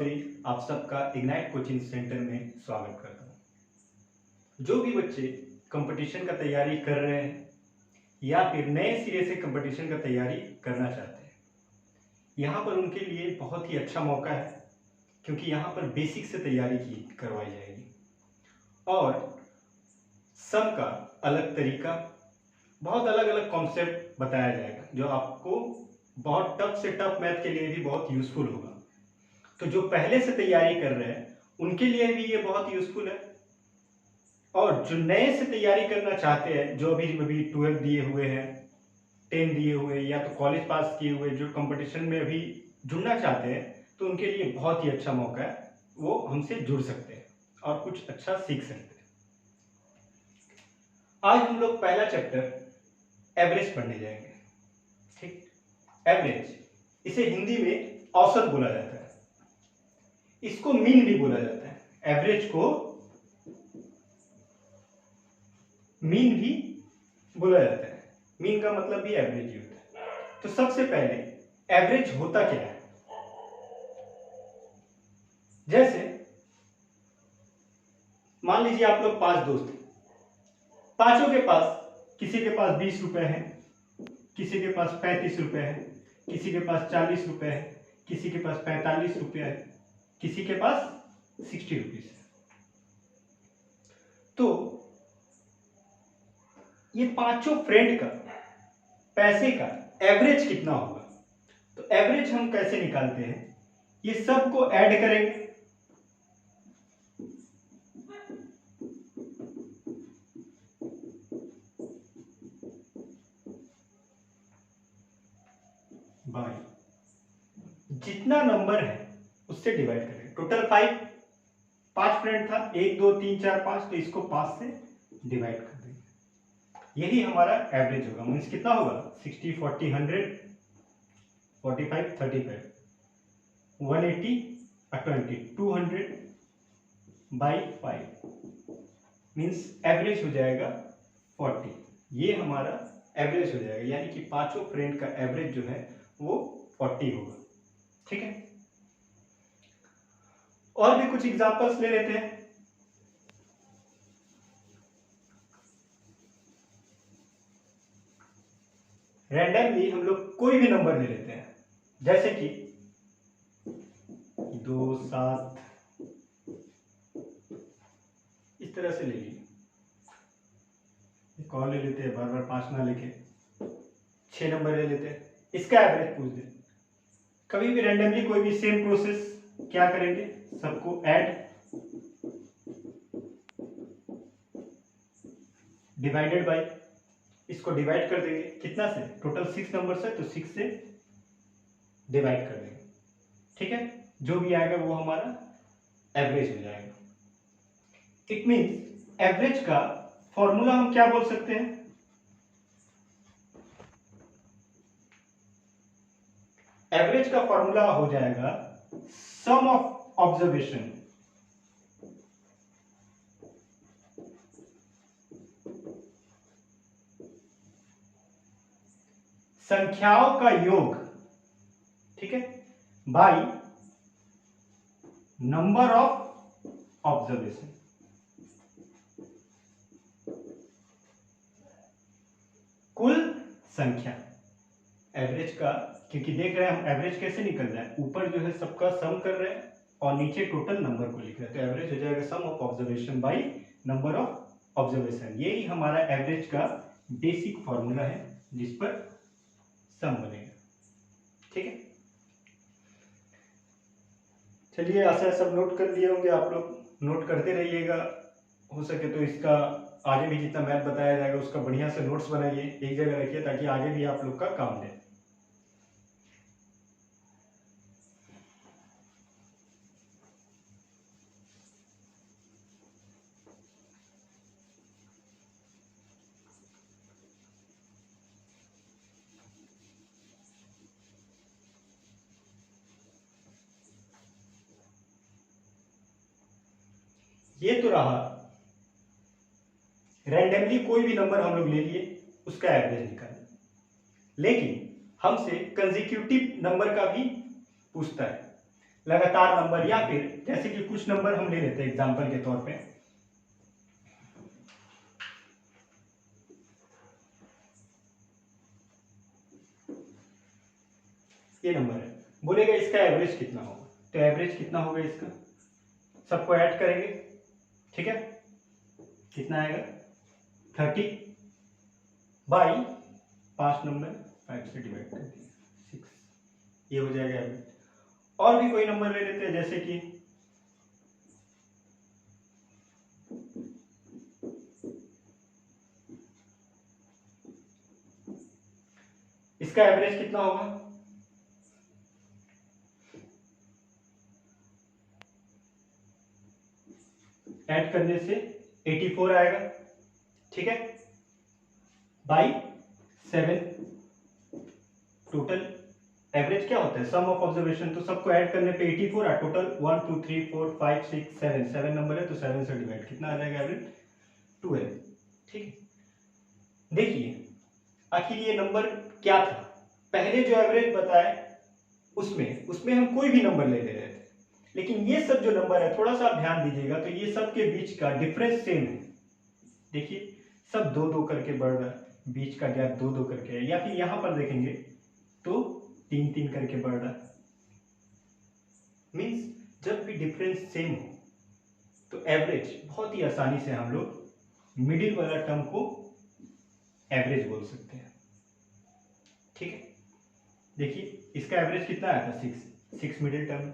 भी आप सबका इग्नाइट कोचिंग सेंटर में स्वागत करता हूँ। जो भी बच्चे कंपटीशन का तैयारी कर रहे हैं या फिर नए सिरे से कंपटीशन का तैयारी करना चाहते हैं, यहाँ पर उनके लिए बहुत ही अच्छा मौका है, क्योंकि यहाँ पर बेसिक से तैयारी की करवाई जाएगी और सबका अलग तरीका, बहुत अलग अलग कॉन्सेप्ट बताया जाएगा, जो आपको बहुत टफ से टफ मैथ के लिए भी बहुत यूजफुल होगा। तो जो पहले से तैयारी कर रहे हैं उनके लिए भी ये बहुत यूजफुल है, और जो नए से तैयारी करना चाहते हैं, जो अभी 12 दिए हुए हैं, 10 दिए हुए या तो कॉलेज पास किए हुए, जो कंपटीशन में अभी जुड़ना चाहते हैं, तो उनके लिए बहुत ही अच्छा मौका है। वो हमसे जुड़ सकते हैं और कुछ अच्छा सीख सकते हैं। आज हम लोग पहला चैप्टर एवरेज पढ़ने जाएंगे। ठीक, एवरेज, इसे हिंदी में औसत बोला जाता है, इसको मीन भी बोला जाता है। एवरेज को मीन भी बोला जाता है। मीन का मतलब भी एवरेज ही होता है। तो सबसे पहले एवरेज होता क्या है? जैसे मान लीजिए आप लोग 5 दोस्त हैं, पांचों के पास, किसी के पास 20 रुपए है, किसी के पास 35 रुपए है, किसी के पास 40 रुपए है, किसी के पास 45 रुपए है, किसी के पास 60 रुपीज है। तो ये पांचों फ्रेंड का पैसे का एवरेज कितना होगा? तो एवरेज हम कैसे निकालते हैं? ये सबको ऐड करेंगे, बाय जितना नंबर है उससे डिवाइड करेंगे। टोटल 5 फ्रेंड था, 1 2 3 4 5, तो इसको 5 से डिवाइड कर देंगे। यही हमारा एवरेज होगा। मीन्स कितना होगा? 60 40 100 45 35 180 20 200 बाई 5, मीन्स एवरेज हो जाएगा 40। ये हमारा एवरेज हो जाएगा, यानी कि पांचों फ्रेंड का एवरेज जो है वो 40 होगा। ठीक है, और भी कुछ एग्जांपल्स ले लेते हैं। रैंडमली हम लोग कोई भी नंबर ले लेते हैं, जैसे कि 2 7, इस तरह से ले लीजिए। एक और ले लेते हैं, बार बार 5 ना लेके 6 नंबर ले लेते हैं, इसका एवरेज पूछ दे। कभी भी रैंडमली कोई भी सेम प्रोसेस क्या करेंगे, सबको ऐड डिवाइडेड बाय, इसको डिवाइड कर देंगे कितना से? टोटल 6 नंबर है, तो 6 से डिवाइड कर देंगे। ठीक है, जो भी आएगा वो हमारा एवरेज हो जाएगा। इट मीन्स एवरेज का फॉर्मूला हम क्या बोल सकते हैं? एवरेज का फॉर्मूला हो जाएगा सम ऑफ ऑब्जर्वेशन संख्याओं का योग, ठीक है, बाई नंबर ऑफ ऑब्जर्वेशन। कुल संख्या एवरेज का, क्योंकि देख रहे हैं हम एवरेज कैसे निकल रहा है, ऊपर जो है सबका सम कर रहे हैं और नीचे टोटल नंबर को लिख रहे हैं, तो एवरेज हो जाएगा sum of observation by number of observation. यही हमारा एवरेज का बेसिक फॉर्मूला है, जिस पर सम बनेगा। ठीक है, चलिए, ऐसा सब नोट कर लिए होंगे आप लोग, नोट करते रहिएगा। हो सके तो इसका आगे भी जितना मैथ बताया जाएगा उसका बढ़िया से नोट्स बनाइए, एक जगह रखिए, ताकि आगे भी आप लोग का काम दे। ये तो रहा रैंडमली कोई भी नंबर हम लोग ले लिए, उसका एवरेज निकालें। लेकिन हमसे कंसेक्यूटिव नंबर का भी पूछता है, लगातार नंबर, या फिर जैसे कि कुछ नंबर हम ले लेते हैं एग्जांपल के तौर पे। ये नंबर है, बोलेगा इसका एवरेज कितना होगा, तो एवरेज कितना होगा इसका, सबको ऐड करेंगे, ठीक है। कितना आएगा 30 बाई 5 नंबर 5 से डिवाइड कर दिया 6, ये हो जाएगा एवरेज। और भी कोई नंबर ले लेते हैं, जैसे कि इसका एवरेज कितना होगा, ऐड करने से 84 आएगा, ठीक है, बाई 7। टोटल एवरेज क्या होता है, सम ऑफ ऑब्जर्वेशन, तो सबको ऐड करने पे 84 आ, टोटल 1 2 3 4 5 6 7 7 नंबर है, तो 7 से डिवाइड कितना आ जाएगा एवरेज 12, ठीक है। देखिए आखिर ये नंबर क्या था, पहले जो एवरेज बताया उसमें हम कोई भी नंबर ले रहे थे, लेकिन ये सब जो नंबर है थोड़ा सा आप ध्यान दीजिएगा, तो ये सब के बीच का डिफरेंस सेम है। देखिए सब 2 2 करके बढ़ रहा है, बीच का गैप 2 2 करके है, या फिर यहां पर देखेंगे तो 3 3 करके बढ़ रहा है। मीन्स जब भी डिफरेंस सेम हो तो एवरेज बहुत ही आसानी से हम लोग मिडिल वाला टर्म को एवरेज बोल सकते हैं, ठीक है। देखिए इसका एवरेज कितना आया था 6 मिडिल टर्म,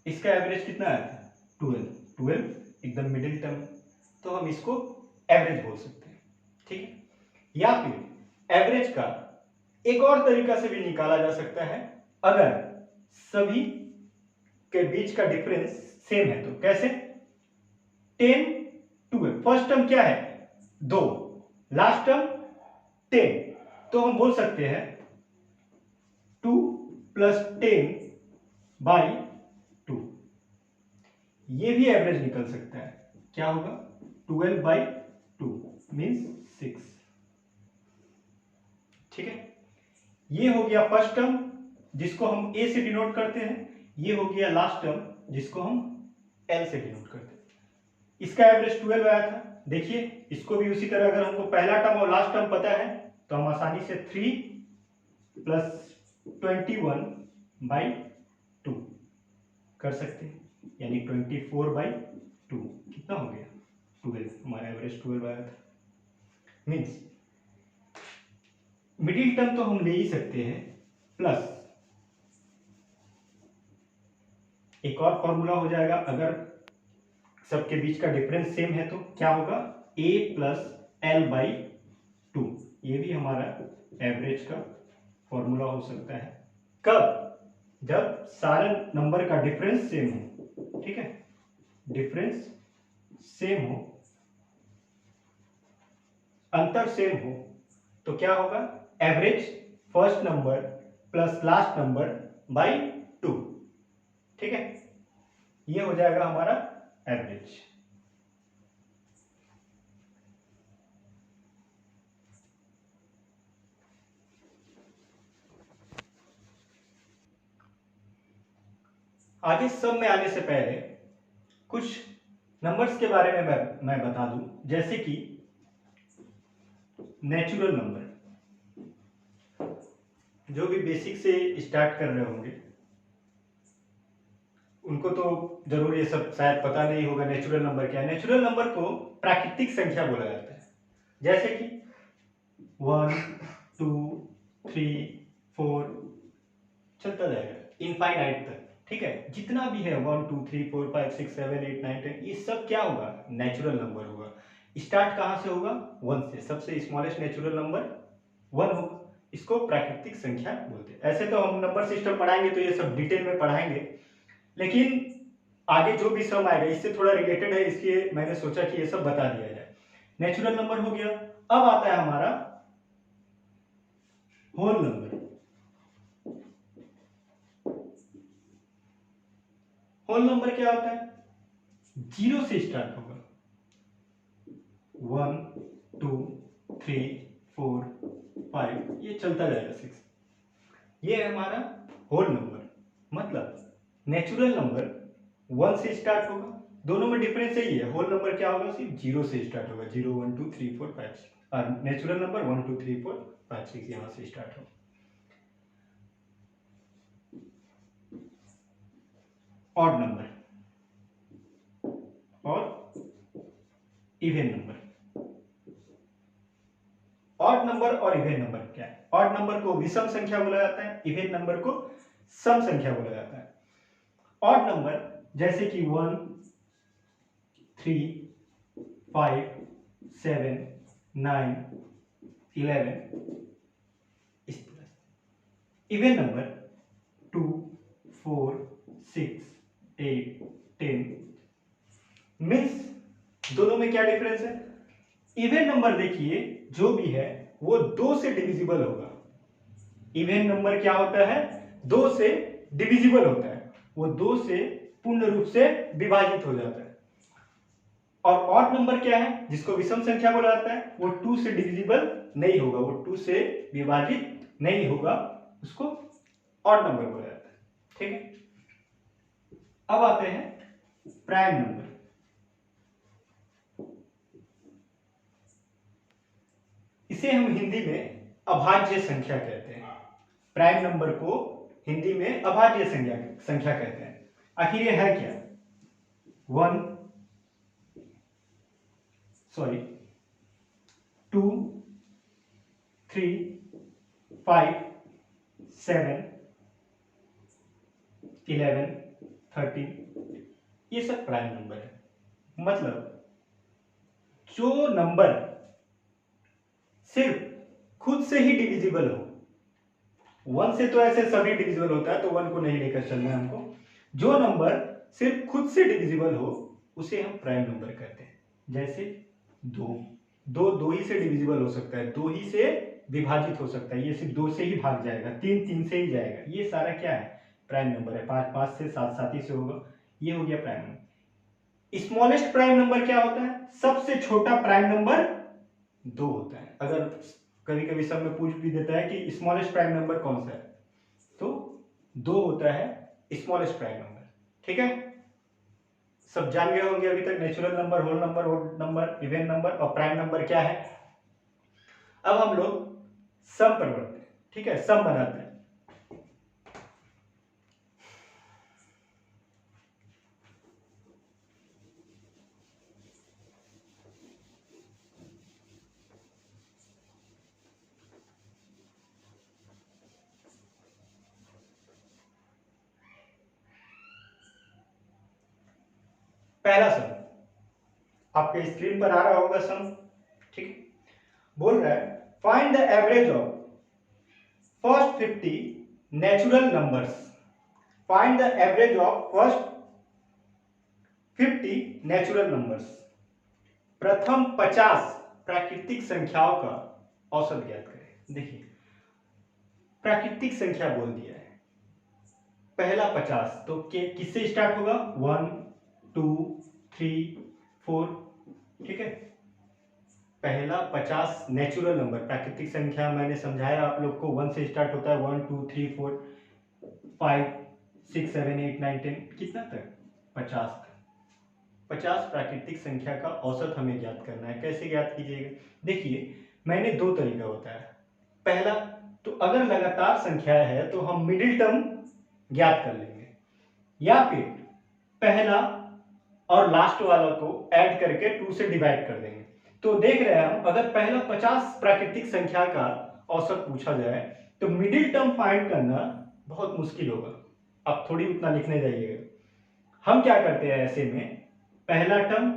इसका एवरेज कितना आया था 12 एकदम मिडिल टर्म, तो हम इसको एवरेज बोल सकते हैं, ठीक है। या फिर एवरेज का एक और तरीका से भी निकाला जा सकता है, अगर सभी के बीच का डिफरेंस सेम है, तो कैसे, 10 12, फर्स्ट टर्म क्या है 2, लास्ट टर्म 10, तो हम बोल सकते हैं 2 + 10 बाई 2, ये भी एवरेज निकल सकता है, क्या होगा 12/2 मीन्स 6, ठीक है। ये हो गया फर्स्ट टर्म जिसको हम ए से डिनोट करते हैं, ये हो गया लास्ट टर्म जिसको हम एल से डिनोट करते हैं। इसका एवरेज 12 आया था, देखिए इसको भी उसी तरह, अगर हमको पहला टर्म और लास्ट टर्म पता है तो हम आसानी से 3 + 21/2 कर सकते हैं, यानी 24/2 कितना हो गया 12, हमारा एवरेज 12 आया था। मीन्स मिडिल टर्म तो हम ले ही सकते हैं, प्लस एक और फॉर्मूला हो जाएगा, अगर सबके बीच का डिफरेंस सेम है तो क्या होगा a + l/2, ये भी हमारा एवरेज का फॉर्मूला हो सकता है। कब, जब सारे नंबर का डिफरेंस सेम हो, ठीक है, डिफरेंस सेम हो, अंतर सेम हो, तो क्या होगा average first number plus last number by 2, ठीक है, ये हो जाएगा हमारा एवरेज। आगे सब में आने से पहले कुछ नंबर्स के बारे में मैं बता दूं, जैसे कि नेचुरल नंबर, जो भी बेसिक से स्टार्ट कर रहे होंगे उनको तो जरूर ये सब शायद पता नहीं होगा नेचुरल नंबर क्या है। नेचुरल नंबर को प्राकृतिक संख्या बोला जाता है, जैसे कि 1 2 3 4 चलता जाएगा इनफाइनाइट तक, ठीक है, जितना भी है 1 2 3 4 5 6 7 8 9 10, ये सब क्या होगा नेचुरल नंबर होगा। स्टार्ट कहां से होगा 1 से, सबसे स्मॉलेस्ट नेचुरल नंबर 1 होगा, इसको प्राकृतिक संख्या बोलते हैं। ऐसे तो हम नंबर सिस्टम पढ़ाएंगे तो ये सब डिटेल में पढ़ाएंगे, लेकिन आगे जो भी सम आएगा इससे थोड़ा रिलेटेड है, इसलिए मैंने सोचा कि ये सब बता दिया जाए। नेचुरल नंबर हो गया, अब आता है हमारा होल नंबर। होल नंबर क्या होता है, 0 से स्टार्ट होगा, 1 2 3 4 5, ये चलता जाएगा 6, ये है हमारा होल नंबर। मतलब नेचुरल नंबर 1 से स्टार्ट होगा, दोनों में डिफरेंस यही है, होल नंबर क्या होगा, सिर्फ 0 से स्टार्ट होगा, 0 1 2 3 4 5 6, और नेचुरल नंबर 1 2 3 4 5 6 यहाँ से स्टार्ट होगा। ऑड नंबर और इवन नंबर। ऑड नंबर और इवन नंबर क्या है? ऑड नंबर को विषम संख्या बोला जाता है, इवन नंबर को सम संख्या बोला जाता है। ऑड नंबर जैसे कि 1 3 5 7 9 11 इस तरह। Even number 2 4 6 8 10। मीन्स दोनों में क्या डिफरेंस है? इवन नंबर देखिए जो भी है वो 2 से डिविजिबल होगा। इवन नंबर क्या होता है? 2 से डिविजिबल होता है, वो 2 से पूर्ण रूप से विभाजित हो जाता है। और ऑड नंबर क्या है, जिसको विषम संख्या बोला जाता है, वो 2 से डिविजिबल नहीं होगा, वो 2 से विभाजित नहीं होगा, उसको ऑड नंबर बोला जाता है। ठीक है, अब आते हैं प्राइम नंबर। इसे हम हिंदी में अभाज्य संख्या कहते हैं। प्राइम नंबर को हिंदी में अभाज्य संख्या कहते हैं। आखिर ये है क्या? 2 3 5 7 11 13 ये सब प्राइम नंबर है। मतलब जो नंबर सिर्फ खुद से ही डिविजिबल हो, 1 से तो ऐसे सभी डिविजिबल होता है, तो 1 को नहीं लेकर चलना है हमको। जो नंबर सिर्फ खुद से डिविजिबल हो उसे हम प्राइम नंबर कहते हैं। जैसे 2 ही से डिविजिबल हो सकता है, 2 ही से विभाजित हो सकता है, ये सिर्फ 2 से ही भाग जाएगा, 3 से ही जाएगा, ये सारा क्या है? प्राइम नंबर है। 5 से 7 ही से होगा, ये हो गया prime number. Smallest prime number क्या होता है? सबसे छोटा प्राइम नंबर 2 होता है। अगर कभी कभी सब में पूछ भी देता है कि स्मॉलेस्ट प्राइम नंबर कौन सा है, तो 2 होता है स्मॉलेस्ट प्राइम नंबर। ठीक है, सब जान गए होंगे अभी तक natural number, whole number, odd number, even number और प्राइम नंबर क्या है। अब हम लोग सम पर बढ़ते हैं। ठीक है, सम बनाते हैं। पहला सम आपके स्क्रीन पर आ रहा होगा सम। ठीक, बोल रहा है find the average of first 50 natural numbers. Find the average of first 50 natural numbers. प्रथम 50 प्राकृतिक संख्याओं का औसत ज्ञात करें। देखिए, प्राकृतिक संख्या बोल दिया है, पहला 50 तो किससे स्टार्ट होगा? 1 2 3 4। ठीक है, पहला 50 नेचुरल नंबर प्राकृतिक संख्या मैंने समझाया आप लोग को, 1 से स्टार्ट होता है, 1 2 3 4 5 6 7 8 9 10, कितना तक? 50 तक। 50 प्राकृतिक संख्या का औसत हमें ज्ञात करना है। कैसे ज्ञात कीजिएगा? देखिए, मैंने 2 तरीका बताया। पहला, तो अगर लगातार संख्या है तो हम मिडिल टर्म ज्ञात कर लेंगे, या फिर पहला और लास्ट वाला को ऐड करके 2 से डिवाइड कर देंगे। तो देख रहे हैं हम, अगर पहला 50 प्राकृतिक संख्या का औसत पूछा जाए तो मिडिल टर्म फाइंड करना बहुत मुश्किल होगा। आप थोड़ी उतना लिखने जाइएगा। हम क्या करते हैं ऐसे में, पहला टर्म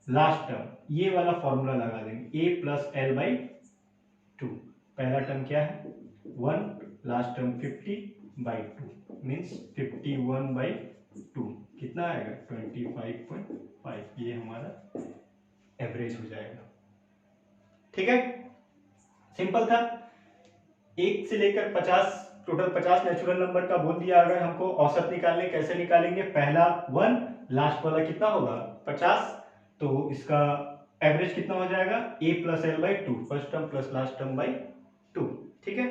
लास्ट टर्म ये वाला फॉर्मूला लगा देंगे, a प्लस एल बाई 2। पहला टर्म क्या है? 1, last term 50 by 2 means 51 by 2, कितना आएगा? 25.5। ये हमारा एवरेज हो जाएगा। ठीक है, सिंपल था। 1 से लेकर 50, टोटल 50 नेचुरल नंबर का बोल दिया। अगर हमको औसत निकालने, कैसे निकालेंगे? पहला 1, लास्ट वाला कितना होगा? 50, तो इसका एवरेज कितना हो जाएगा? a plus L by 2, first term plus last term by 2। ठीक है,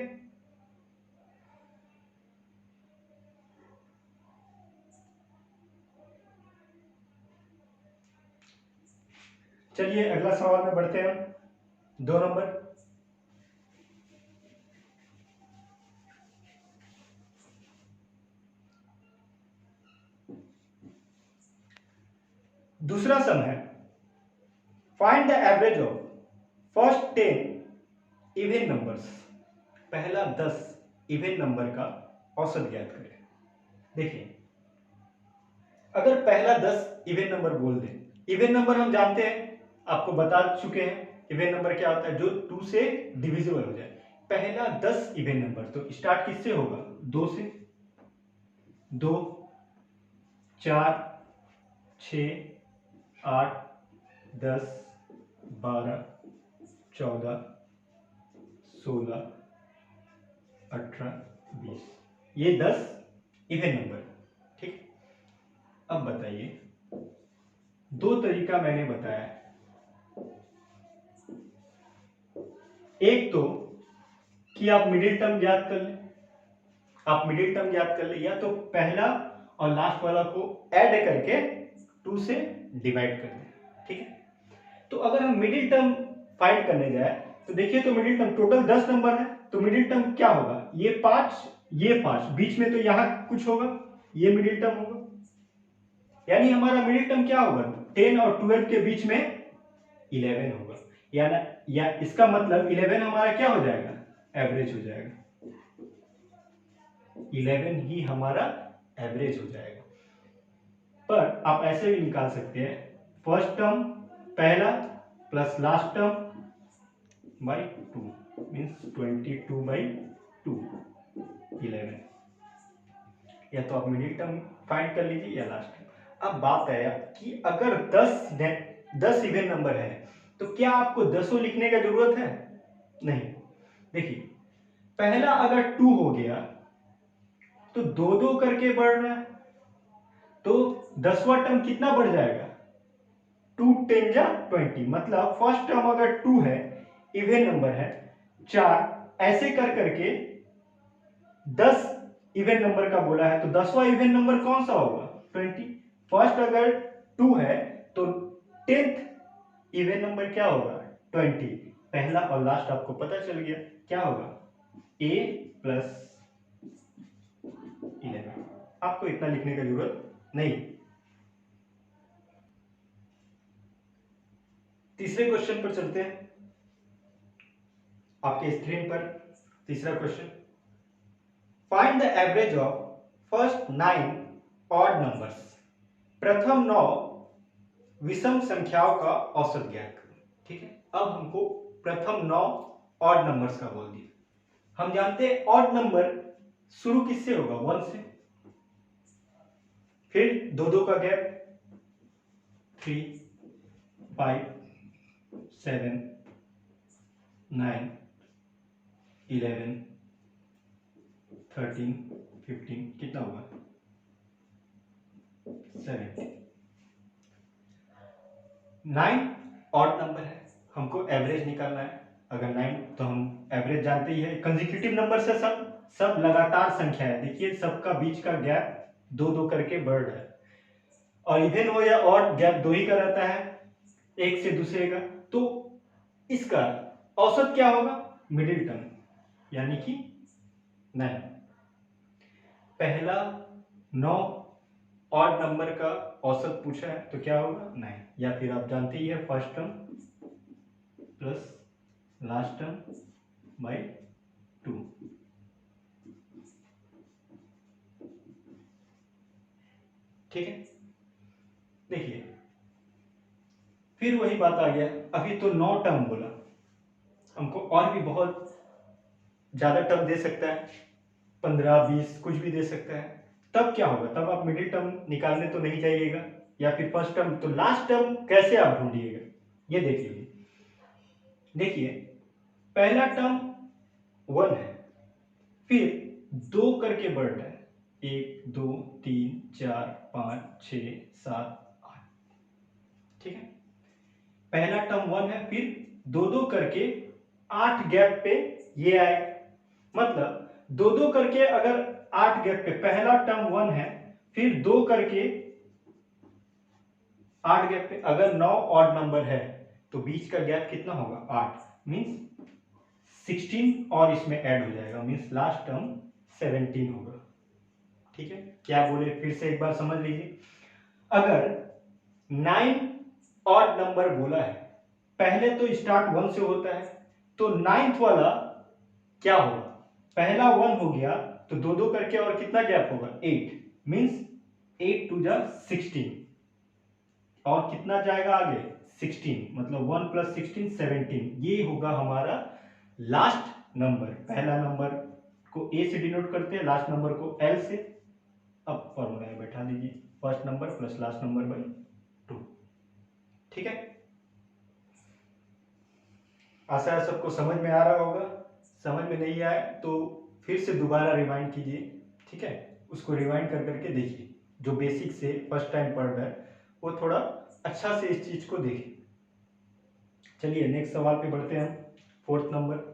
चलिए अगला सवाल में बढ़ते हैं। 2 नंबर, दूसरा सम है find the average of first 10 even numbers. पहला 10 इवन नंबर का औसत ज्ञात करें। देखिए, अगर पहला 10 इवन नंबर बोल दें, इवन नंबर हम जानते हैं, आपको बता चुके हैं इवन नंबर क्या होता है, जो 2 से डिविजिबल हो जाए। पहला 10 इवन नंबर तो स्टार्ट किससे होगा? 2 से। 2, 4, 6, 8, 10, 12, 14, 16, 18, 20, ये 10 इवन नंबर। ठीक, अब बताइए, 2 तरीका मैंने बताया। एक तो कि आप मिडिल टर्म ज्ञात कर लें, या तो पहला और लास्ट वाला को ऐड करके 2 से डिवाइड कर दें। ठीक है, तो अगर हम मिडिल टर्म फाइंड करने जाए तो देखिए, तो मिडिल टर्म टोटल 10 नंबर है, तो मिडिल टर्म क्या होगा? ये 5 बीच में तो यहां कुछ होगा, ये मिडिल टर्म होगा। यानी हमारा मिडिल टर्म क्या होगा? 10 और 12 के बीच में 11 होगा। या इसका मतलब 11 हमारा क्या हो जाएगा? एवरेज हो जाएगा। 11 ही हमारा एवरेज हो जाएगा। पर आप ऐसे भी निकाल सकते हैं, फर्स्ट टर्म पहला plus last term by 2 means 22/2 11। या तो आप मिडिल टर्म फाइंड कर लीजिए या लास्ट टर्म। अब बात है कि अगर 10 इवन नंबर है तो क्या आपको 10 लिखने का जरूरत है? नहीं। देखिए, पहला अगर 2 हो गया तो 2 करके बढ़ रहा है, तो 10वां टर्म कितना बढ़ जाएगा? 2 10 जा 20। मतलब फर्स्ट टर्म अगर 2 है, इवन नंबर है, 4 ऐसे कर करके 10 इवन नंबर का बोला है, तो 10वां इवन नंबर कौन सा होगा? 20। फर्स्ट अगर 2 है तो 10th इवन नंबर क्या होगा? 20। पहला और लास्ट आपको पता चल गया, क्या होगा? a plus 11। आपको इतना लिखने की जरूरत नहीं। तीसरे क्वेश्चन पर चलते हैं, आपके स्क्रीन पर तीसरा question, find the average of first 9 odd numbers. प्रथम 9 विषम संख्याओं का औसत ज्ञात करो। ठीक है, अब हमको प्रथम 9 ऑड नंबर्स का बोल दिया। हम जानते हैं ऑड नंबर शुरू किससे होगा? 1 से, फिर 2 का गैप, 3, 5, 7, 9, 11, 13, 15, कितना होगा? 17। 9 ऑड नंबर है, हमको एवरेज निकालना है। अगर 9, तो हम एवरेज जानते ही है, कंसेक्यूटिव नंबर से सब लगातार संख्या है। देखिए, सबका बीच का गैप 2 करके बढ़ रहा है, और इवन हो या ऑड, गैप 2 ही का रहता है एक से दूसरे का। तो इसका औसत क्या होगा? मिडिल टर्म, यानी कि 9। पहला 9 ऑड नंबर का औसत पूछा है तो क्या होगा? 9। या फिर आप जानते ही है, first term plus last term by 2। ठीक है, देखिए, फिर वही बात आ गया। अभी तो 9 टर्म बोला, हमको और भी बहुत ज्यादा टर्म दे सकता है, 15, 20 कुछ भी दे सकता है। तब क्या होगा? तब आप मिडिल टर्म निकालने तो नहीं जाइएगा, या फिर फर्स्ट टर्म, तो लास्ट टर्म कैसे आप ढूंढिएगा? ये देख लीजिए। देखिए, पहला टर्म 1 है, फिर 2 करके बढ़ रहा है, 1, 2, 3, 4, 5, 6, 7, 8। ठीक है, पहला टर्म 1 है, फिर 2 करके 8 गैप पे ये आएगा। मतलब 2 करके अगर 8 गैप पे पहला टर्म 1 है, फिर 2 करके 8 गैप पे, अगर 9 ऑड नंबर है तो बीच का गैप कितना होगा 8, मीन्स 16 और इसमें ऐड हो जाएगा, मीन्स लास्ट टर्म 17 होगा। ठीक है, क्या बोले फिर से एक बार समझ लीजिए। अगर 9 और नंबर बोला है, पहले तो स्टार्ट 1 से होता है, तो 9th वाला क्या होगा, पहला 1 हो गया तो दो दो करके और कितना गैप होगा 8, मीन्स 8 टू जा 16 और कितना जाएगा आगे 16, मतलब 1 + 16 17, ये होगा हमारा लास्ट नंबर। पहला नंबर को ए से डिनोट करते हैं, लास्ट नंबर को एल से। अब फॉर्मूला में बैठा दीजिए, first number plus last number by 2। ठीक है, आशा है सबको समझ में आ रहा होगा। समझ में नहीं आए तो फिर से दोबारा रिवाइंड कीजिए। ठीक है, उसको रिवाइंड कर करके देखिए, जो बेसिक से फर्स्ट टाइम पढ़ रहा है वो थोड़ा अच्छा से इस चीज को देखिए। चलिए नेक्स्ट सवाल पे बढ़ते हैं हम, 4th नंबर।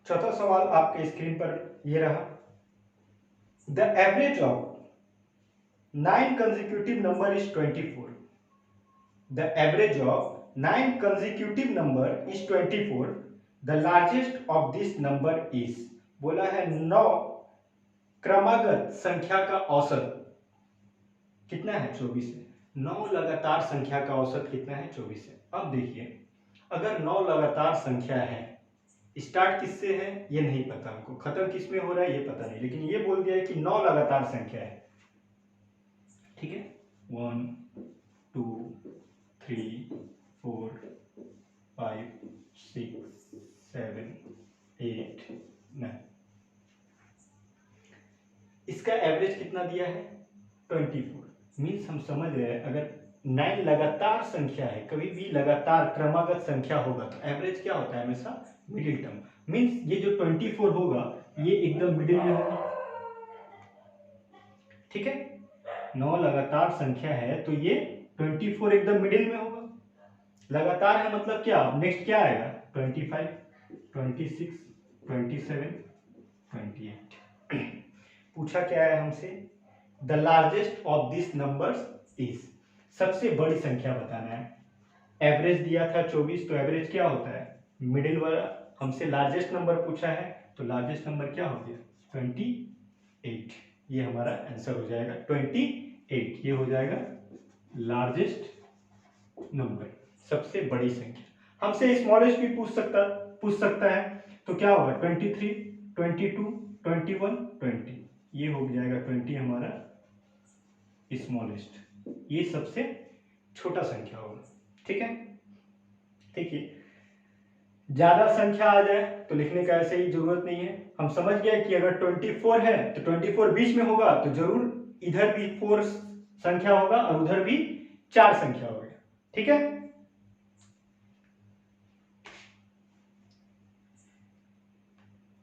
चौथा सवाल आपके स्क्रीन पर ये रहा, the average of 9 consecutive number is 24. The average of 9 consecutive number is 24. The largest of this number is, बोला है 9 क्रमागत संख्या का औसत कितना है 24 है। 9 लगातार संख्या का औसत कितना है 24 है। अब देखिए, अगर 9 लगातार संख्या है, स्टार्ट किससे है ये नहीं पता हमको, खत्म किस में हो रहा है ये पता नहीं, लेकिन ये बोल दिया है कि 9 लगातार संख्या है। ठीक है, 1 2 3 4 5 6 7 8 9, इसका एवरेज कितना दिया है 24, मीन्स हम समझ रहे हैं अगर 9 लगातार संख्या है, कभी भी लगातार क्रमागत संख्या होगा तो एवरेज क्या होता है हमेशा मिडिल टर्म, मीन्स ये जो 24 होगा ये एकदम मिडिल में होगा। ठीक है, 9 लगातार संख्या है तो ये 24 एकदम मिडिल में होगा। लगातार है मतलब क्या, नेक्स्ट क्या आएगा 25 26 27 28। पूछा क्या है हमसे, the largest of this numbers is, सबसे बड़ी संख्या बताना है। एवरेज दिया था 24, तो एवरेज क्या होता है मिडिल वाला, हमसे लार्जेस्ट नंबर पूछा है तो लार्जेस्ट नंबर क्या हो गया 28, ये हमारा आंसर हो जाएगा 28, ये हो जाएगा लार्जेस्ट नंबर, सबसे बड़ी संख्या। हमसे स्मॉलेस्ट भी पूछ सकता है, तो क्या होगा 23 22 21 20, ये हो जाएगा 20 हमारा स्मॉलेस्ट, ये सबसे छोटा संख्या होगा। ठीक है, देखिए ज्यादा संख्या आ जाए तो लिखने का ऐसे ही जरूरत नहीं है, हम समझ गए कि अगर 24 है तो 24 बीच में होगा तो जरूर इधर भी 4 संख्या होगा और उधर भी 4 संख्या होगा। ठीक है,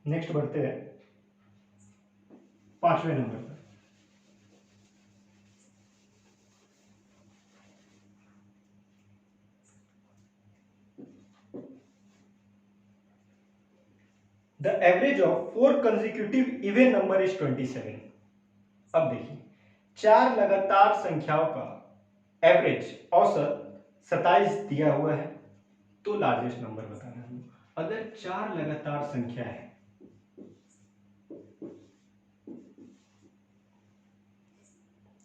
नेक्स्ट बढ़ते हैं 5वें नंबर पर। The average of 4 consecutive even number is 27। अब देखिए 4 लगातार संख्याओं का एवरेज औसत 27 दिया हुआ है, तो लार्जेस्ट नंबर बताना है। अगर 4 लगातार संख्या है,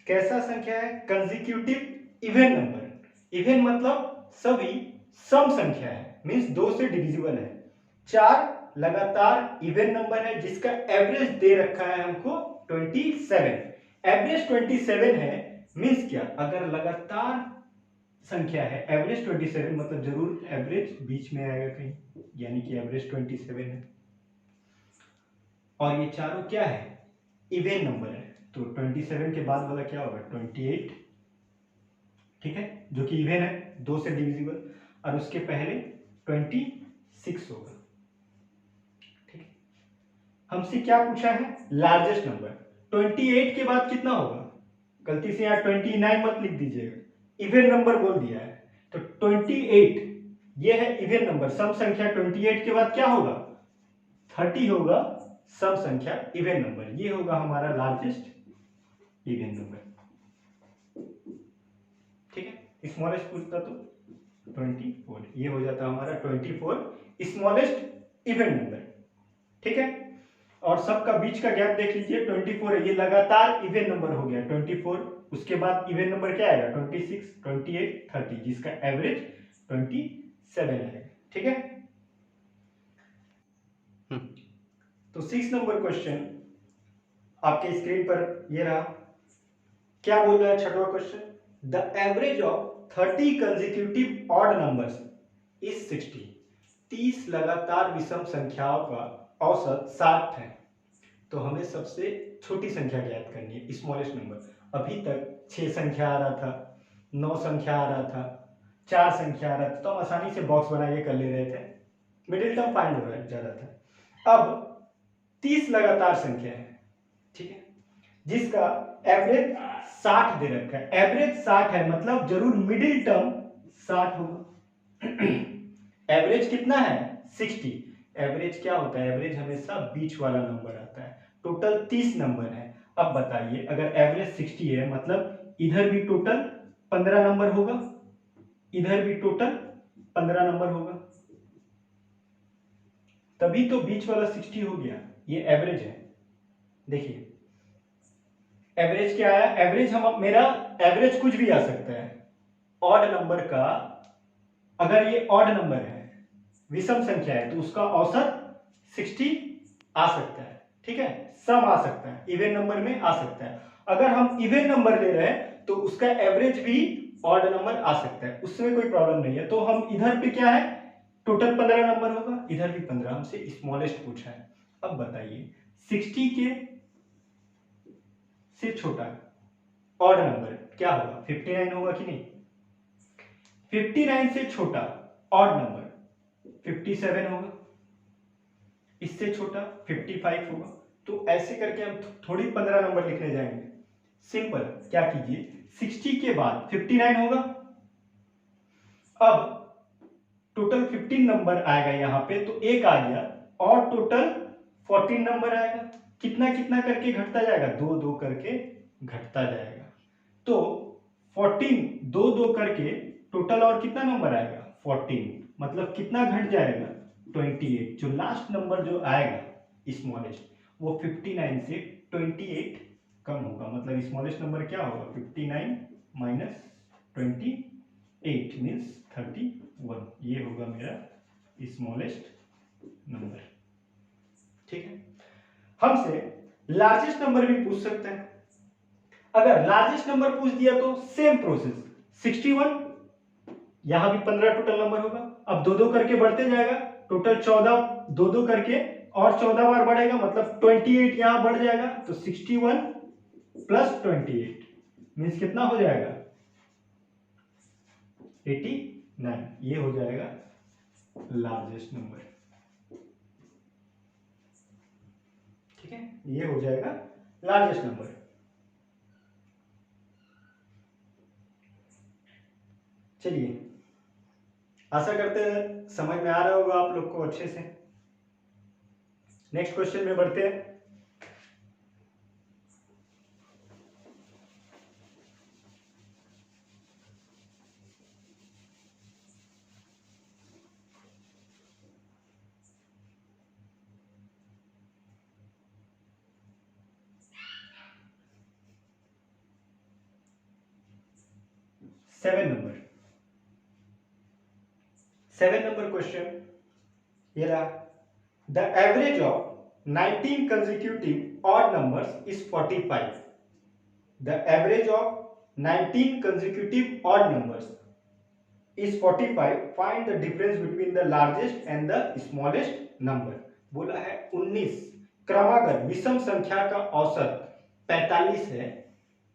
कैसा संख्या है कंसेक्यूटिव इवन नंबर, इवन मतलब सभी सम संख्या है, मींस 2 से डिविजिबल है। 4 लगातार इवन नंबर है जिसका एवरेज दे रखा है हमको 27, एवरेज 27 है, मींस क्या, अगर लगातार संख्या है एवरेज 27 मतलब जरूर एवरेज बीच में आएगा कहीं, यानी कि एवरेज 27 है। और ये चारों क्या है इवन नंबर है, तो 27 के बाद वाला क्या होगा 28। ठीक है, जो कि इवन है 2 से डिविजिबल, और उसके पहले 26 होगा। ठीक है, हमसे क्या पूछा है लार्जेस्ट नंबर, 28 के बाद कितना होगा, गलती से यहाँ 29 मत लिख दीजिएगा, इवन नंबर बोल दिया है, तो 28 ये है इवन नंबर, सम संख्या। 28 के बाद क्या होगा? 30 होगा सम संख्या इवन नंबर। ये होगा हमारा लार्जेस्ट इवन नंबर। ठीक है, स्मॉलेस्ट पूछता तो 24, ये हो जाता हमारा 24 स्मॉलेस्ट इवन नंबर। ठीक है, और सबका बीच का गैप देख लीजिए 24 है, ये लगातार इवन नंबर हो गया 24। उसके बाद इवन नंबर क्या आएगा? 26, 28, 30, जिसका एवरेज 27 आएगा। ठीक है, तो 6 नंबर क्वेश्चन आपके स्क्रीन पर ये रहा। क्या बोल रहा है छठवां question? The average of 30 consecutive odd numbers is 60। 30 लगातार विषम संख्याओं का औसत 60 है। तो हमें सबसे छोटी संख्या ज्ञात करनी है, स्मॉलेस्ट नंबर। अभी तक 6 संख्या आ रहा था, 9 संख्या आ रहा था, 4 संख्या आ रहा था, तो हम आसानी से बॉक्स बना के कर ले रहे थे, मिडिल टर्म फाइंड हो रहा जा रहा था। अब 30 लगातार संख्या है, ठीक है, जिसका एवरेज 60 दे रखा है। एवरेज 60 है मतलब जरूर मिडिल टर्म 60 होगा। एवरेज कितना है? 60। एवरेज क्या होता है? एवरेज हमेशा बीच वाला नंबर आता है। टोटल 30 नंबर है। अब बताइए, अगर एवरेज 60 है मतलब इधर भी टोटल 15 नंबर होगा, इधर भी टोटल 15 नंबर होगा, तभी तो बीच वाला 60 हो गया। ये एवरेज है। देखिए एवरेज क्या आया? एवरेज हम मेरा एवरेज कुछ भी आ सकता है। ऑड नंबर का, अगर ये ऑड नंबर है, विषम संख्या है, तो उसका औसत 60 आ सकता है। ठीक है, सम आ सकता है, इवन नंबर में आ सकता है। अगर हम इवन नंबर ले रहे हैं तो उसका एवरेज भी ऑड नंबर आ सकता है, उसमें कोई प्रॉब्लम नहीं है। तो हम इधर पे क्या है, टोटल 15 नंबर होगा, इधर भी 15, हमसे स्मॉलेस्ट पूछा है। अब बताइए 60 के से छोटा ऑड नंबर क्या होगा? 59 होगा कि नहीं? 59 से छोटा ऑड नंबर 57 होगा, इससे छोटा 55 होगा। तो ऐसे करके हम थोड़ी 15 नंबर लिखने जाएंगे। सिंपल, क्या कीजिए 60 के बाद 59 होगा, अब टोटल 15 नंबर आएगा यहाँ पे, तो एक आ गया, और टोटल 14 नंबर आएगा। कितना कितना करके घटता जाएगा? 2 2 करके घटता जाएगा। तो 14 2 2 करके टोटल और कितना नंबर आएगा? 14, मतलब कितना घट जाएगा? 28। जो लास्ट नंबर जो आएगा स्मॉलेस्ट, वो 59 से 28 कम होगा। मतलब स्मॉलेस्ट नंबर क्या होगा? 59 माइनस 28 मीन्स 31। ये होगा मेरा स्मॉलेस्ट नंबर। ठीक है, हमसे लार्जेस्ट नंबर भी पूछ सकते हैं। अगर लार्जेस्ट नंबर पूछ दिया तो सेम प्रोसेस, 61, यहां भी 15 टोटल नंबर होगा। अब 2 2 करके बढ़ते जाएगा, टोटल 14, 2 2 करके और 14 बार बढ़ेगा, मतलब 28 यहां बढ़ जाएगा। तो 61 प्लस 28 मीन्स कितना हो जाएगा? 89। ये हो जाएगा लार्जेस्ट नंबर। ठीक है, ये हो जाएगा लार्जेस्ट नंबर। चलिए, आशा करते हैं समझ में आ रहा होगा आप लोग को अच्छे से। नेक्स्ट क्वेश्चन में बढ़ते हैं। सेवन नंबर क्वेश्चन ये रहा। The average of 19 consecutive odd numbers is 45। The average of 19 consecutive odd numbers is 45। Find the difference between the largest and the smallest number. बोला है 19 क्रमागत विषम संख्या का औसत 45 है,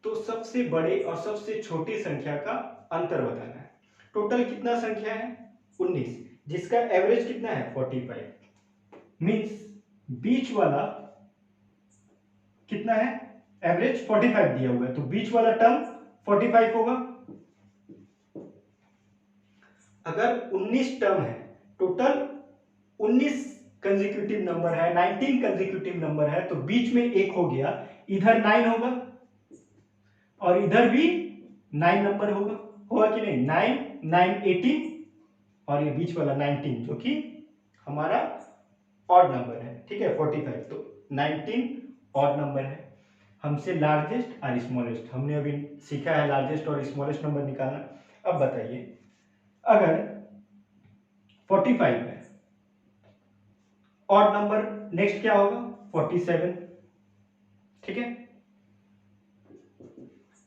तो सबसे बड़े और सबसे छोटी संख्या का अंतर बताना है। टोटल कितना संख्या है? 19, जिसका एवरेज कितना है? 45। मींस बीच वाला कितना है? एवरेज 45 दिया हुआ है, तो बीच वाला टर्म 45 होगा। अगर 19 टर्म है, टोटल 19 कंसेक्यूटिव नंबर है, 19 कंसेक्यूटिव नंबर है, तो बीच में एक हो गया, इधर 9 होगा और इधर भी 9 नंबर होगा कि नहीं? 9 9 18 और ये बीच वाला 19 जो कि हमारा ऑड नंबर है, ठीक है 45, तो 19 ऑड नंबर है। हमसे लार्जेस्ट और स्मॉलेस्ट हमने अभी सीखा है, लार्जेस्ट और स्मॉलेस्ट नंबर निकालना। अब बताइए अगर 45 है, ऑड नंबर नेक्स्ट क्या होगा? 47, ठीक है।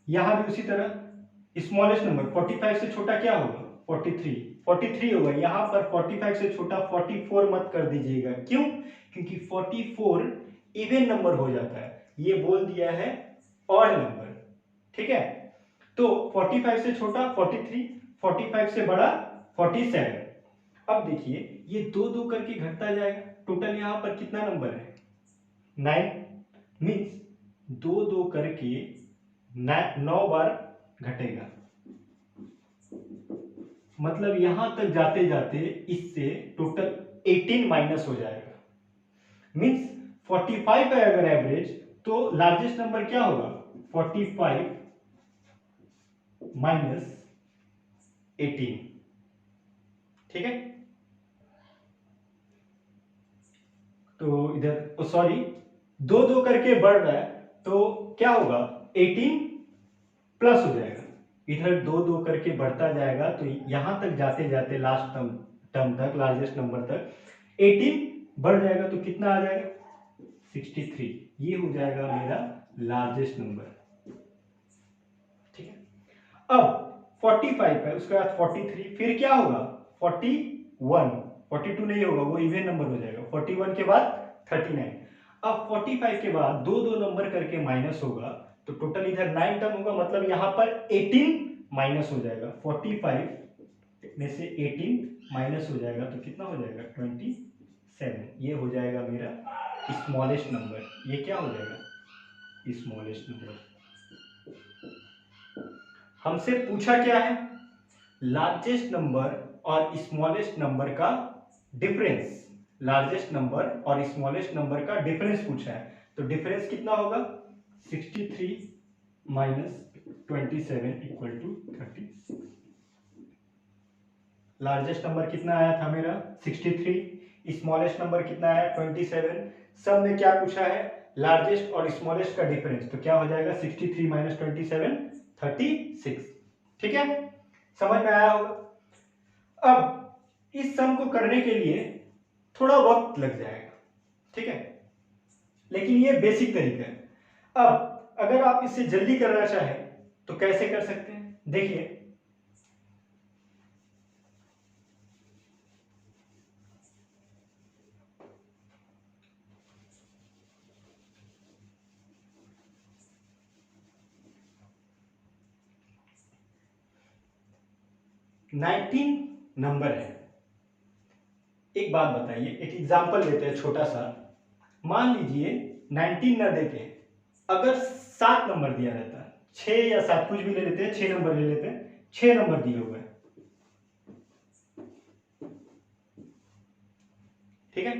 यहां भी उसी तरह स्मॉलेस्ट नंबर 45 से छोटा क्या होगा? 43 होगा। यहां पर 45 से छोटा 44 मत कर दीजिएगा, क्यों? क्योंकि 44 इवन नंबर हो जाता है, ये बोल दिया है ऑड नंबर, ठीक है। तो 45 से छोटा 43, 45 से बड़ा 47। अब देखिए ये दो दो करके घटता जाएगा, टोटल यहां पर कितना नंबर है? 9, मीन्स दो दो करके 9 बार घटेगा, मतलब यहां तक जाते जाते इससे टोटल 18 माइनस हो जाएगा। मीन्स 45 है अगर एवरेज, तो लार्जेस्ट नंबर क्या होगा? 45 माइनस 18, ठीक है। तो इधर सॉरी, दो दो करके बढ़ रहा है, तो क्या होगा? 18 प्लस हो जाएगा, इधर दो दो करके बढ़ता जाएगा, तो यहां तक जाते जाते लास्ट टर्म तक, लार्जेस्ट नंबर तक 18 बढ़ जाएगा, तो कितना आ जाएगा? 63। ये हो जाएगा मेरा लार्जेस्ट नंबर, ठीक है। अब 45 है, उसके बाद 43, फिर क्या होगा? 41, 42 नहीं होगा, वो इवन नंबर हो जाएगा। 41 के बाद 39। अब 45 के बाद दो दो नंबर करके माइनस होगा, तो टोटल इधर 9 टर्म होगा, मतलब यहां पर 18 माइनस हो जाएगा। 45 में से 18 माइनस हो जाएगा, तो कितना हो जाएगा? 27। ये हो जाएगा मेरा स्मॉलेस्ट नंबर। ये क्या हो जाएगा? Smallest number. हमसे पूछा क्या है? लार्जेस्ट नंबर और स्मॉलेस्ट नंबर का डिफरेंस। लार्जेस्ट नंबर और स्मॉलेस्ट नंबर का डिफरेंस पूछा है, तो डिफरेंस कितना होगा? 63 minus 27 equal to 36। Largest number कितना आया था मेरा? 63। स्मॉलेस्ट नंबर कितना आया? 27। सब में क्या पूछा है? लार्जेस्ट और स्मॉलेस्ट का डिफरेंस, तो क्या हो जाएगा? 63 माइनस 27 36, ठीक है। समझ में आया होगा। अब इस सम को करने के लिए थोड़ा वक्त लग जाएगा, ठीक है, लेकिन ये बेसिक तरीका है। अब अगर आप इसे जल्दी करना चाहें तो कैसे कर सकते हैं? देखिए, नाइनटीन नंबर है। एक बात बताइए, एक एग्जांपल लेते हैं छोटा सा। मान लीजिए 19 ना देके अगर 7 नंबर दिया रहता, 6 या 7 कुछ भी ले लेते हैं, 6 नंबर ले लेते हैं, 6 नंबर दिए हुए हैं, ठीक है।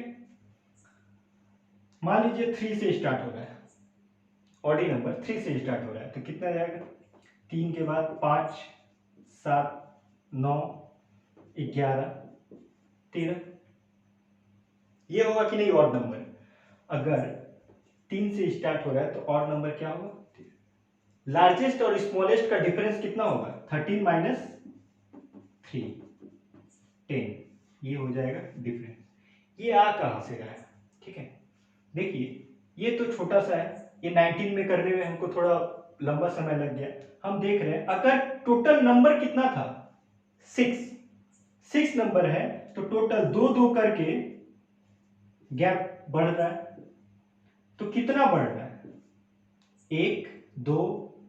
मान लीजिए 3 से स्टार्ट हो रहा है, ऑडी नंबर 3 से स्टार्ट हो रहा है, तो कितना जाएगा? 3 के बाद 5 7 9 11 13। ये होगा कि नहीं ऑड नंबर? अगर 3 से स्टार्ट हो रहा है तो ऑड नंबर क्या होगा? लार्जेस्ट और स्मॉलेस्ट का डिफरेंस कितना होगा? 13 माइनस 3 10। ये हो जाएगा डिफरेंस। ये आ कहां से रहा है? ठीक है, देखिए ये तो छोटा सा है, ये 19 में करने में हमको थोड़ा लंबा समय लग गया। हम देख रहे हैं अगर टोटल नंबर कितना था? 6 नंबर है, तो टोटल दो दो करके गैप बढ़ रहा है, तो कितना बढ़ रहा है? 1 2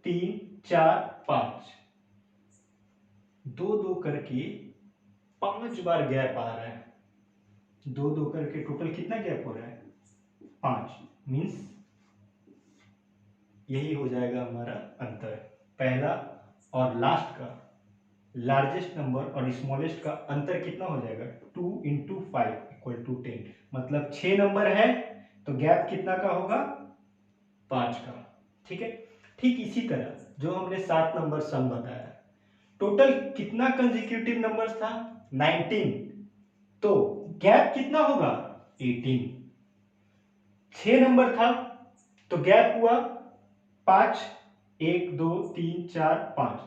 3 4 5, दो दो करके 5 बार गैप आ रहा है। दो दो करके टोटल कितना गैप हो रहा है? 5। मीन्स यही हो जाएगा हमारा अंतर, पहला और लास्ट का लार्जेस्ट नंबर और स्मॉलेस्ट का अंतर कितना हो जाएगा, 2 × 5 = 10। मतलब 6 नंबर है तो गैप कितना का होगा, 5 का। ठीक है, ठीक इसी तरह जो हमने 7 नंबर सम बताया, टोटल कितना कंसेक्यूटिव नंबर्स था, 19, तो गैप कितना होगा, 18। 6 नंबर था तो गैप हुआ 5, 1 2 3 4 5।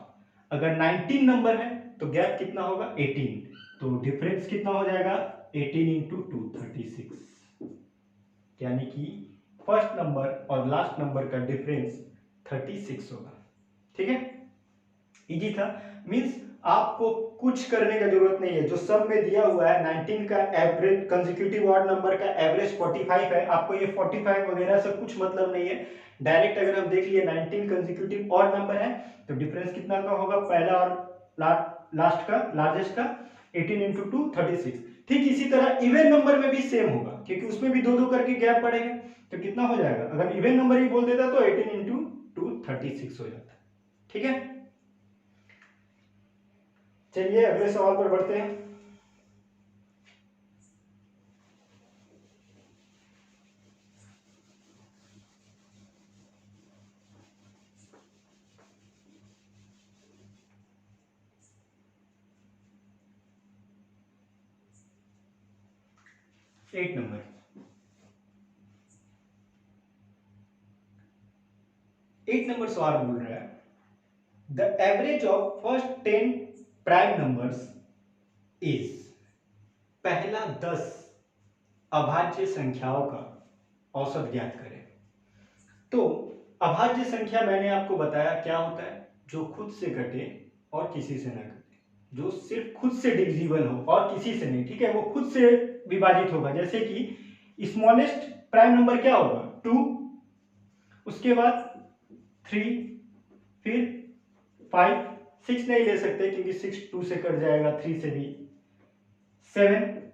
अगर 19 नंबर है तो गैप कितना होगा, 18। तो डिफरेंस कितना हो जाएगा, 18 × 2 36। यानी कि फर्स्ट नंबर और लास्ट नंबर का डिफरेंस 36 होगा। ठीक है, इजी था। मींस आपको कुछ करने का जरूरत नहीं है, जो सब में दिया हुआ है 19 का एवरेज कंसेक्यूटिव ऑड नंबर का एवरेज 45 है, आपको ये 45 वगैरह से कुछ मतलब नहीं है। डायरेक्ट अगर हम देख लिए 19 कंसेक्यूटिव ऑड नंबर है तो डिफरेंस कितना का होगा, पहला और लास्ट का, लार्जेस्ट का, 18 × 2 36। ठीक इसी तरह इवन नंबर में भी सेम होगा, क्योंकि उसमें भी 2 करके गैप बढ़ेगा। तो कितना हो जाएगा, अगर इवन नंबर ही बोल देता तो 18 × 2 36 हो जाता। ठीक है, चलिए अगले सवाल पर बढ़ते हैं। एट नंबर, 8 नंबर सवाल बोल रहा है, the average of first 10 prime numbers is, पहला 10 अभाज्य संख्याओं का औसत ज्ञात करें। तो अभाज्य संख्या मैंने आपको बताया क्या होता है, जो खुद से कटे और किसी से ना कटे, जो सिर्फ खुद से डिविजिबल हो और किसी से नहीं। ठीक है, वो खुद से विभाजित होगा। जैसे कि स्मॉलेस्ट प्राइम नंबर क्या होगा, 2, उसके बाद 3, फिर 5, 6 नहीं ले सकते क्योंकि 6 2 से कट जाएगा, 3 से भी, 7,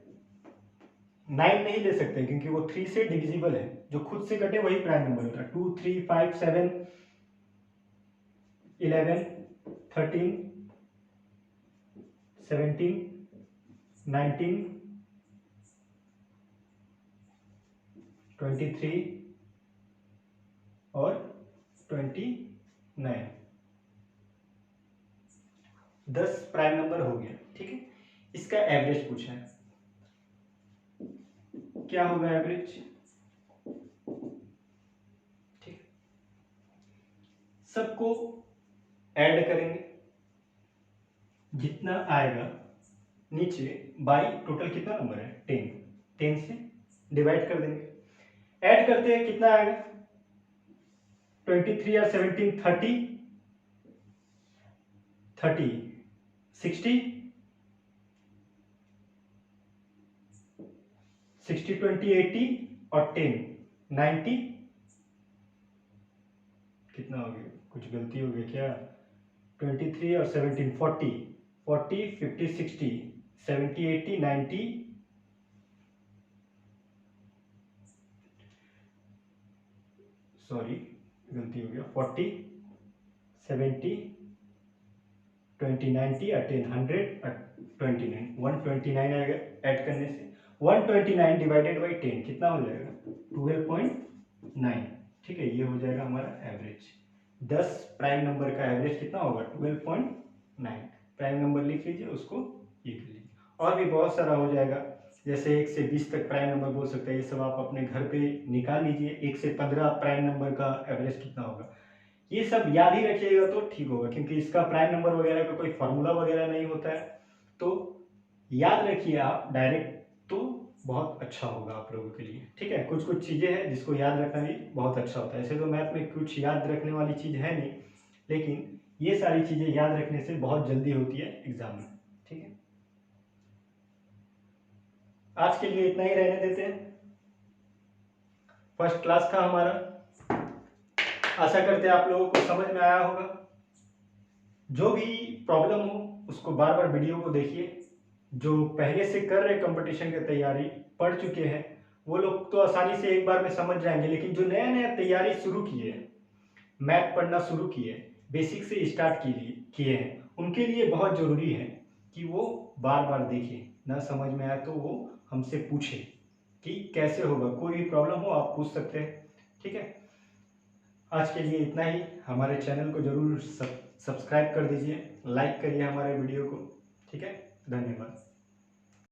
9 नहीं ले सकते क्योंकि वो 3 से डिविजिबल है, जो खुद से कटे वही प्राइम नंबर होता है। 2 3 5 7 11 13 17 19 23 और 29, 10 प्राइम नंबर हो गया। ठीक है, इसका एवरेज पूछा है, क्या होगा एवरेज। ठीक, सबको ऐड करेंगे, जितना आएगा नीचे बाई टोटल कितना नंबर है, 10, 10 से डिवाइड कर देंगे। ऐड करते हैं, कितना आएगा, 23 और 17 30, 60 60 20 80 और 10 90, कितना हो गया, कुछ गलती हो गई क्या, 23 और 17 40 40 50 60 70 80 90, सॉरी गलती हो गया, 40 70 20 90 और 10 100 और 29, 129 आएगा ऐड करने से। 129 डिवाइडेड बाई 10 कितना हो जाएगा, 12.9। ठीक है, ये हो जाएगा हमारा एवरेज। 10 प्राइम नंबर का एवरेज कितना होगा, 12.9। प्राइम नंबर लिख लीजिए, उसको ये कर लीजिए। और भी बहुत सारा हो जाएगा, जैसे 1 से 20 तक प्राइम नंबर बोल सकते हैं, ये सब आप अपने घर पे निकाल लीजिए। 1 से 15 प्राइम नंबर का एवरेज कितना होगा, ये सब याद ही रखिएगा तो ठीक होगा, क्योंकि इसका प्राइम नंबर वगैरह का कोई फॉर्मूला वगैरह नहीं होता है, तो याद रखिए आप डायरेक्ट, तो बहुत अच्छा होगा आप लोगों के लिए। ठीक है, कुछ कुछ चीज़ें हैं जिसको याद रखना भी बहुत अच्छा होता है। ऐसे तो मैथ में कुछ याद रखने वाली चीज़ है नहीं, लेकिन ये सारी चीज़ें याद रखने से बहुत जल्दी होती है एग्जाम में। ठीक है, आज के लिए इतना ही रहने देते हैं। फर्स्ट क्लास था हमारा, आशा करते हैं आप लोगों को समझ में आया होगा। जो भी प्रॉब्लम हो उसको बार बार वीडियो को देखिए। जो पहले से कर रहे कंपटीशन की तैयारी, पढ़ चुके हैं, वो लोग तो आसानी से एक बार में समझ जाएंगे, लेकिन जो नया नया तैयारी शुरू किए, मैथ पढ़ना शुरू किए, बेसिक से स्टार्ट किए हैं, उनके लिए बहुत ज़रूरी है कि वो बार बार देखें, ना समझ में आए तो वो हमसे पूछे कि कैसे होगा। कोई भी प्रॉब्लम हो आप पूछ सकते हैं, ठीक है। आज के लिए इतना ही। हमारे चैनल को ज़रूर सब्सक्राइब कर दीजिए, लाइक करिए हमारे वीडियो को, ठीक है। धन्यवाद।